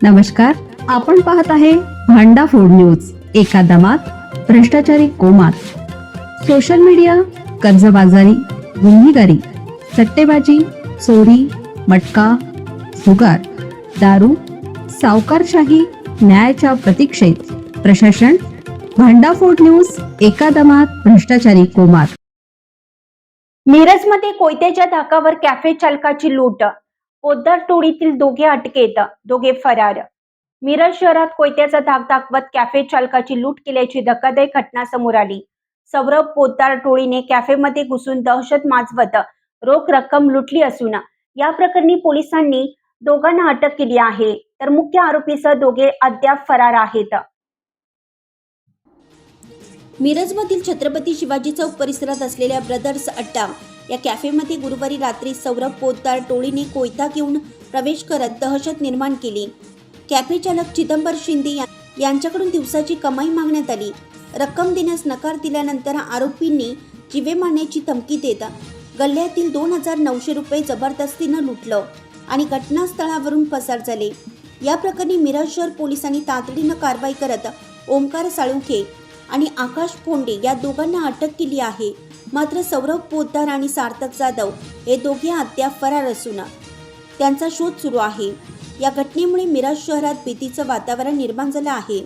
नमस्कार, आपण पाहत आहे भांडा फोड न्यूज. एका दमात भ्रष्टाचारी कोमात. सोशल मीडिया, कर्जबाजारी, गुन्हेगारी, सट्टेबाजी, चोरी, मटका, जुगार, दारू, सावकारशाही, न्यायाच्या प्रतीक्षेत प्रशासन. भांडाफोड न्यूज. एका दमात भ्रष्टाचारी कोमात. मिरजमध्ये कोयत्याच्या धाकावर कॅफे चालकाची लूट. पोद्दार टोळीतील दोघे अटकेत, दोघे फरार. मिरज शहरात कोयत्याचा धाक दाखवत कॅफे चालकाची लूट केल्याची धक्कादायक घटना समोर आली. सौरभ पोद्दार टोळीने कॅफेमध्ये घुसून दहशत माजवत रोख रक्कम लुटली असून या प्रकरणी पोलिसांनी दोघांना अटक केली आहे, तर मुख्य आरोपीसह दोघे अद्याप फरार आहेत. मिरजमधील छत्रपती शिवाजी चौक परिसरात असलेल्या ब्रदर्स अड्डा या कॅफेमध्ये गुरुवारी रात्री सौरभ पोद्दार टोळीने कोयता घेऊन प्रवेश करत दहशत निर्माण केली. कॅफे चालक चिदंबर शिंदे यांच्याकडून दिवसाची कमाई मागण्यात आली. रक्कम देण्यास नकार दिल्यानंतर आरोपींनी जीवे मारण्याची धमकी देत गल्ल्यातील 2,900 रुपये जबरदस्तीनं लुटलं आणि घटनास्थळावरून पसार झाले. या प्रकरणी मिरज शहर पोलिसांनी तातडीनं कारवाई करत ओमकार साळुंखे आणि आकाश फोंडे या दोघांना अटक केली आहे. मात्र सौरभ पोद्दार आणि सार्थक जाधव हे दोघे अद्याप फरार असून त्यांचा शोध सुरू आहे. या घटनेमुळे मिरज शहरात भीतीचं वातावरण निर्माण झालं आहे.